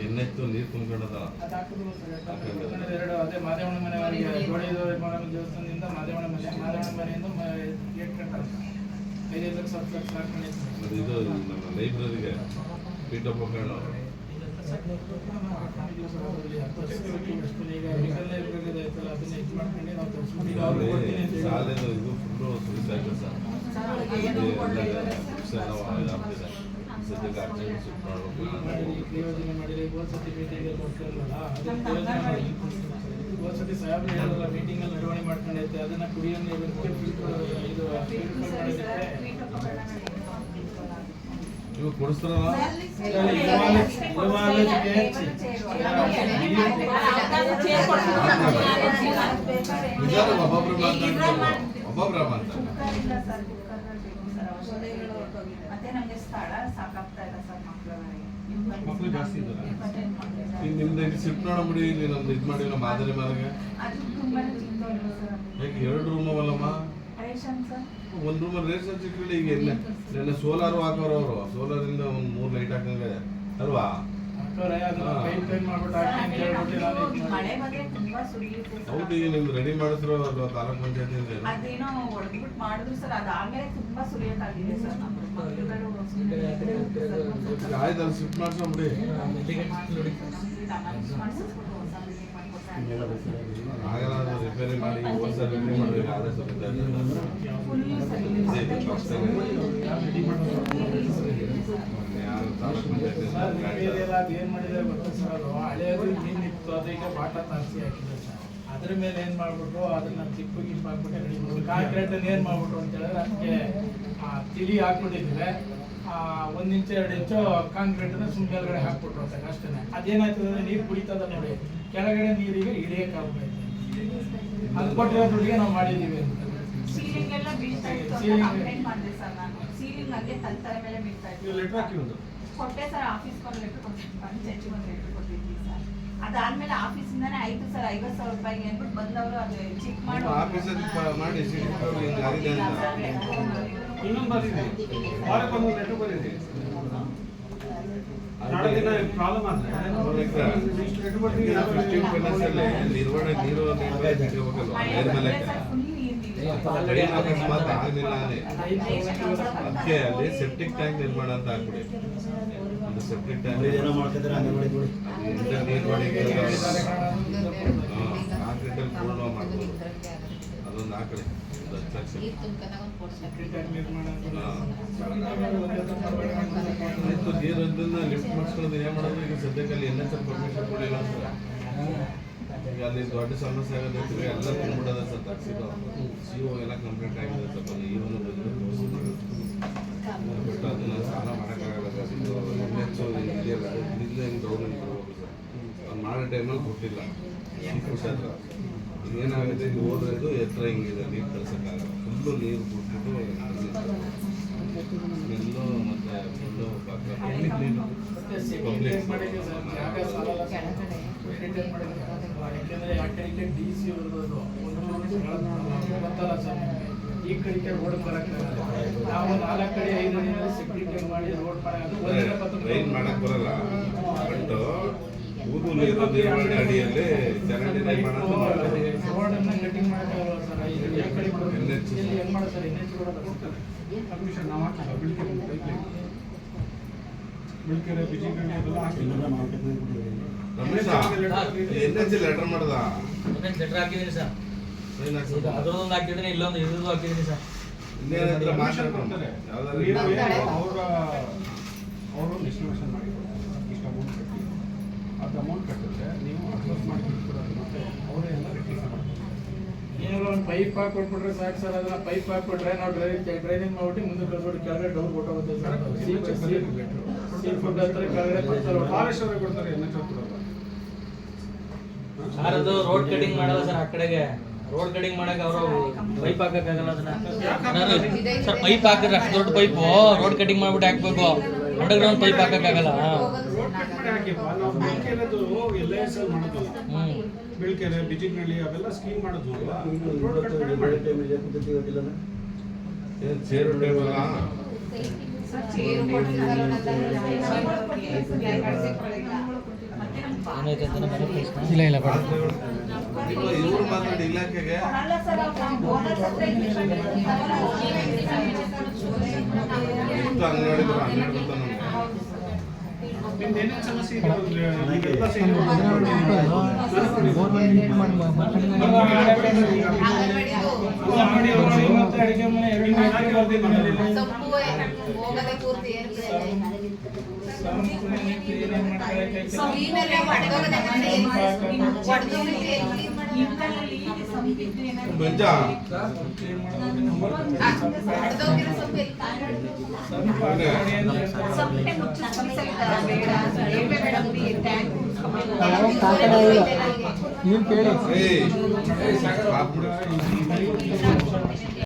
ಎಣ್ಣೆತ್ತು ನೀರು ತುಂಬಿಕೊಂಡದ ಅದೇ ಮಾದೇವಣ್ಣ ಮನೆಯವರಿಗೆ ಜೋಡಿದು ದೇವಸ್ಥಾನದಿಂದ ಮಾದೇವಣ್ಣ ಮನೆಯಿಂದ ಗೇಟ್ ಕಟ್ಟಾರ 5 ಲಕ್ಷ 10 ಲಕ್ಷ ಹಾಕೊಂಡಿದ್ದು. ಇದು ನಮ್ಮ ಲೈಬ್ರರಿಗೆ ಪೀಠೋಪಕರಣ ಶಾಲೆದು ಇದು ಫುಲ್ಲು ಸುರಿಸಾಯ್ತು ಸರ್. ಸದ್ಯಕ್ಕೆ ಅರ್ಜೆಂಟ್ ಶಿಫ್ಟ್ ಮಾಡಬೇಕು. ಒಂದ್ಸತಿ ಸಾಹೇಬ್ರು ಹೇಳಲ್ಲ ಮೀಟಿಂಗ್ ಅಲ್ಲಿ ನಿರ್ವಹಣೆ ಮಾಡ್ಕೊಂಡೈತೆ ಅದನ್ನ ಕುಡಿಯೋ ನೀರಿಗೆ ಇವಾಗ ಕೊಡಿಸ್ತಾರಲ್ಲ ಒಬ್ಬೊಬ್ರ ಮತ್ತೆ ನಮಗೆ ಸ್ಥಳ ಸಾಕಾಗ್ತಾ ಇಲ್ಲ ಸರ್ ಮಕ್ಕಳು ಜಾಸ್ತಿ ಇದ್ದಾರೆ. ನಿಮ್ದು ಇದು ಶಿಫ್ಟ್ ಮಾಡಬಿಡಿ. ಇಲ್ಲಿ ನಮ್ದು ಇದು ಮಾಡಿಲ್ಲ ಮಾದರಿ ಮಾರಿಗೆ ಹೇಗೆ 2 ರೂಮ್ ಅವಲ್ಲಮ್ಮ. ಒಂದು ರೂಮಲ್ಲಿ ರೇಷನ್ ಸಿಕ್ಕಲಿ. ಈಗ ನೆನ್ನೆ ಸೋಲಾರು ಹಾಕೋರು ಅವರು. ಸೋಲಾರಿಂದ ಒಂದು 3 ಲೈಟ್ ಹಾಕಂಗೆ ಅಲ್ವಾ. ಹೌದು. ಈಗ ನಿಮ್ದು ರೆಡಿ ಮಾಡಿದ್ರು ತಾಲೂಕ್ ಪಂಚಾಯತ್ ಅದೇನೋ ಹೊಡೆದ್ಬಿಟ್ಟು ಮಾಡಿದ್ರು ಸರ್. ಅದಾದ್ಮೇಲೆ ತುಂಬಾ ಸುರಿಯೋಕ್ಕಾಗಿದೆ ಸರ್. ಆಯ್ತು ಅಲ್ಲಿ ಶಿಫ್ಟ್ ಮಾಡ್ಸೋಬಿಡಿ. ಆಗಲ್ಲ ರಿಪೇರಿ ಮಾಡಿ ಒಂದ್ಸಲ ರೆಡಿ ಮಾಡಬೇಕು. ಆದ್ರೆ ಸ್ವಲ್ಪ ಏನ್ ಮಾಡಿದ್ರೆ ಗೊತ್ತಾ ಸರ್, ಅದು ಹಳೆಯದು ಏನಿತ್ತು ಅದು ಈಗ ಬಾಟ ತಾಸಿ ಹಾಕಿದೆ ಸರ್. ಅದ್ರ ಮೇಲೆ ಏನ್ ಮಾಡ್ಬಿಟ್ಟು ಅದನ್ನ ಚಿಪ್ಪು ಗಿಪ್ಪು ಹಾಕ್ಬಿಟ್ಟು ರೆಡಿ ಮಾಡ್ಬಿಟ್ಟು ಕಾಂಕ್ರೀಟ್ ಏನ್ ಮಾಡ್ಬಿಟ್ರು ಅಂತ ಹೇಳಿದ್ರೆ ಅದಕ್ಕೆ ತಿಳಿ ಹಾಕ್ಬಿಟ್ಟಿದ್ರೆ 1 ಇಂಚು 2 ಇಂಚು ಕಾಂಕ್ರೀಟ್ ಸುಮ್ಮನೆ ಮೇಲ್ಗಡೆ ಹಾಕ್ಬಿಟ್ರು ಅಂತ ಅಷ್ಟೇ. ಅದೇನಾಯ್ತದೆ ನೀರು ಕುಡಿತದ ನೋಡಿ ಕೆಳಗಡೆ ನೀರಿಗೆ ಇಳಿಯಕ್ಕಾಗ್ತೈತೆ. ಅದು ಕೊಟ್ಟಿರೋ ದುಡ್ಡಿಗೆ ನಾವು ಮಾಡಿದೀವಿ ಅಂತ. ಸೀಲಿಂಗ್ ಎಲ್ಲ ಬೀಳ್ತಾ ಇತ್ತು ಕಂಪ್ಲೇಂಟ್ ಮಾಡಿದೆ ಸರ್ ನಾನು. ಸೀಲಿಂಗ್ ಹಂಗೆ ತಲೆ ಮೇಲೆ ಬೀಳ್ತಾ ಇತ್ತು. ಲೆಟರ್ ಹಾಕಿ ಒಂದು ಕೊಟ್ಟೆ ಸರ್. ಆಫೀಸ್ಗೆ ಒಂದು ಲೆಟರ್ ಕೊಟ್ಟಿದ್ದೆ, ಪಂಚಾಯತ್ಗೆ ಒಂದು ಲೆಟರ್ ಕೊಟ್ಟಿದ್ವಿ ಸರ್. ಅದಾದ್ಮೇಲೆ ಆಫೀಸಿಂದಾನೆ ಆಯ್ತು ಸರ್ 50,000 ರೂಪಾಯಿಗೆ ಅಂದ್ಬಿಟ್ಟು ಬಂದವರು ಅದು ಚೆಕ್ ಮಾಡಿ ಮಾಡಿ ಇನ್ನೊಂದು ಬರೀರಿ ವಾರಕ್ಕೊಂದು ಲೆಟರ್ ಬರೀರಿ. ನಾಳೆ ದಿನ ಪ್ರಾಬ್ಲಮ್ ಆದ್ರೆ ಅಕಸ್ಮಾತ್ ಆಗಲಿಲ್ಲ ಅದಕ್ಕೆ ಅಲ್ಲಿ ಸೆಪ್ಟಿಕ್ ಟ್ಯಾಂಕ್ ನಿರ್ಮಾಣ ಅಂತ ಆಗ್ಬಿಡಿ. ಅದು ಸೆಪ್ಟಿಕ್ ಟ್ಯಾಂಕ್ ಕಾಂಕ್ರೀಟಲ್ಲಿ ಪೂರ್ಣ ಮಾಡ್ಬೋದು. ಅದೊಂದು ಹಾಕಿ ಆಯ್ತು. ನೀರನ್ನ ಲಿಫ್ಟ್ ಮಾಡಿಸ್ಕೊಳ್ಳೋದು ಏನ್ ಮಾಡೋದು. ಈಗ ಸದ್ಯಕ್ಕೆ ಅಲ್ಲಿ NHR ಪರ್ಮಿಷನ್ ಕೊಡಲಿಲ್ಲ ಸರ್. ಈಗ ಅಲ್ಲಿ ದೊಡ್ಡ ಸಮಸ್ಯೆ ಆಗೋದೈತಿ. ಎಲ್ಲ ತುಂಬಿಡೋದ ಸರ್. ತಗ್ಸಿದ್ದು CO ಎಲ್ಲ ಕಂಪ್ಲೀಟ್ ಆಗಿದೆ ಸ್ವಲ್ಪ. ಈವನು ಬಂದು ಬಿಟ್ಟು ಅದನ್ನ ಸಾಲ ಮಾಡೋಕ್ಕಾಗಲ್ಲ ಸರ್. ಇದು ಇಲ್ಲೇ ಹಿಂಗೆ ಗೌರ್ಮೆಂಟ್ ಕೊಡ್ಬೇಕು ಸರ್. ಅವ್ರು ಮಾಡೋ ಟೈಮಲ್ಲಿ ಕೊಟ್ಟಿಲ್ಲ. ಹತ್ರ ಏನಾಗುತ್ತೆ ಇದು ಹೋದ್ರೆ ಇದು ಎತ್ತರ ಹಿಂಗಿದೆ. ನೀರು ಕಳ್ಸೋಕ್ಕಾಗಲ್ಲ. ಫುಲ್ಲು ನೀರು ಬಿಟ್ಬಿಟ್ಟು ಸ್ಮೆಲ್ಲು ಮತ್ತು ಫುಲ್ಲು ಪಬ್ಲಿಕ್ ನೀರು ಯಾಕಂದ್ರೆ ಆ ಕಡೆಗೆ DC ಇರೋದು ಗೊತ್ತಲ್ಲ ಸರ್. ಈ ಕಡೆಗೆ ರೋಡ್ ಬರೋಕ್ಕಾಗಲ್ಲ. ನಾವು 4 ಕಡೆ 5 ಅಡಿಯಲ್ಲಿ ಸೆಕ್ಯೂರಿಟಿ ಮಾಡಿ ರೋಡ್ ರೈನ್ ಮಾಡಕ್ ಬರಲ್ಲ. ಬಟ್ ಊದು ನೀರು ನಿರ್ವಹಣೆ ಅಡಿಯಲ್ಲಿ ಚರಂಡಿ ನಿರ್ಮಾಣ ರೋಡನ್ನ ಕಟಿಂಗ್ ಮಾಡೋಕ್ಕಾಗಲ್ಲ ಸರ್. ಈ ಕಡೆ ಹೆಂಗ್ ಮಾಡೋದು ಸರ್. NH ಪರ್ಮಿಷನ್ ನಾವು ಹಾಕಿಲ್ಲ. ಬಿಳ್ಕೆರೆ ಬಿಜಿಗಂಡಿ ಅದೆಲ್ಲ ಹಾಕಿಲ್ಲ. NH ಲೆಟರ್ ಮಾಡ್ದ ಲೆಟರ್ ಹಾಕಿದ್ದೀನಿ ಸರ್. ಅದೊಂದು ಹಾಕಿದ್ದೀನಿ, ಇಲ್ಲೊಂದು ಇದ್ದು ಹಾಕಿದ್ದೀನಿ ಸರ್. ಇನ್ನೇನಿದ್ರೆ ಮಾತಾಡ್ತಾರೆ ಅವರು ಡಿಸ್ಟ್ರಿಬ್ಯೂಷನ್ ಮಾಡಿ ಇಷ್ಟು ಅಮೌಂಟ್ ಕಟ್ಟಿ ಅದು ಅಮೌಂಟ್ ಕಟ್ಟಿದ್ರೆ ನೀವು ಅಡ್ವಾನ್ಸ್ ಮಾಡಿ ಕೊಡ್ತಾರೆ. ಮತ್ತೆ ಅವರೇ ಎಲ್ಲ ರೆಕ್ಟಿಫೈ ಮಾಡ್ತಾರೆ. ಏನಾದ್ರು ಒಂದು ಪೈಪ್ ಹಾಕೊಟ್ಬಿಟ್ರೆ ಸಾಕು ಸರ್. ಅದನ್ನ ಪೈಪ್ ಹಾಕ್ಬಿಟ್ರೆ ನಾವು ಡ್ರೈನಿಂಗ್ ಮಾಡ್ಬಿಟ್ಟು ಮುಂದೆ ಕಳ್ಸ್ಬಿಟ್ಟು ಕೆಳಗಡೆ ಡೌನ್ ಕೊಟ್ಟೋಗುತ್ತೆ ಸರ್. ಸೀ ಫುಡ್ ಹತ್ರ ಕೆಳಗಡೆ ಕೊಡ್ತಾರೆ. ಫಾರೆಸ್ಟ್ ಅವರೇ ಕೊಡ್ತಾರೆ. NH ಕೊಡಲ್ಲ ಸರ್. ಅದು ರೋಡ್ ಕಟಿಂಗ್ ಮಾಡಲ್ಲ ಸರ್. ಆ ಕಡೆಗೆ ರೋಡ್ ಕಟಿಂಗ್ ಮಾಡಕ್ಕೆ ಅವರು ಪೈಪ್ ಹಾಕಕ್ಕಾಗಲ್ಲ ಅದನ್ನ ಸರ್. ಪೈಪ್ ಹಾಕಿದ್ರೆ ಅಷ್ಟು ದೊಡ್ಡ ಪೈಪು ರೋಡ್ ಕಟಿಂಗ್ ಮಾಡ್ಬಿಟ್ಟು ಹಾಕ್ಬೇಕು. Underground pipe ಹಾಕಕ್ಕಾಗಲ್ಲ. ಬಿಳ್ಕೆರೆ ಬಿಜಿಗ್ನಳ್ಳಿ ಅವೆಲ್ಲ ಸ್ಕೀಮ್ ಮಾಡೋದು. ಏನು ಚೇರು ಟೇಬಲ್ ಸರ್ ಚೇರು ಕೊಟ್ಟಿದ್ದಾರೆ ಮತ್ತೆ ನಮ್ಮ ಏನೈತೆ ಅಂತ ಮನೆ ಇಲ್ಲ ಇಲ್ಲ ಬೇಡ ಇವ್ರು ಮಾತಾಡಿ ಇಲಾಖೆಗೆ ಅಲ್ಲ ಸರ್ ಬೋನಸ್ ಹತ್ರ ಇತ್ತು ಅಂಗನವಾಡಿ 12 ಬರ್ತಾನೆ ನಿಮ್ದು ಏನೇನು ಸಮಸ್ಯೆ ಇದೆ ನೀವೆಲ್ಲ ಸೇರಿ ಅಂಗನವಾಡಿ ಅವರು ಇವತ್ತು ಅಡಿಗೆ ಮನೆ ಎರಡು ಇಲಾಖೆ ಬರ್ದಿದ್ದೀವಿ ಹೋಗದೆ ಪೂರ್ತಿ ಮಂಜ ಬೇಡ ಏಯ್ ಸಾಕು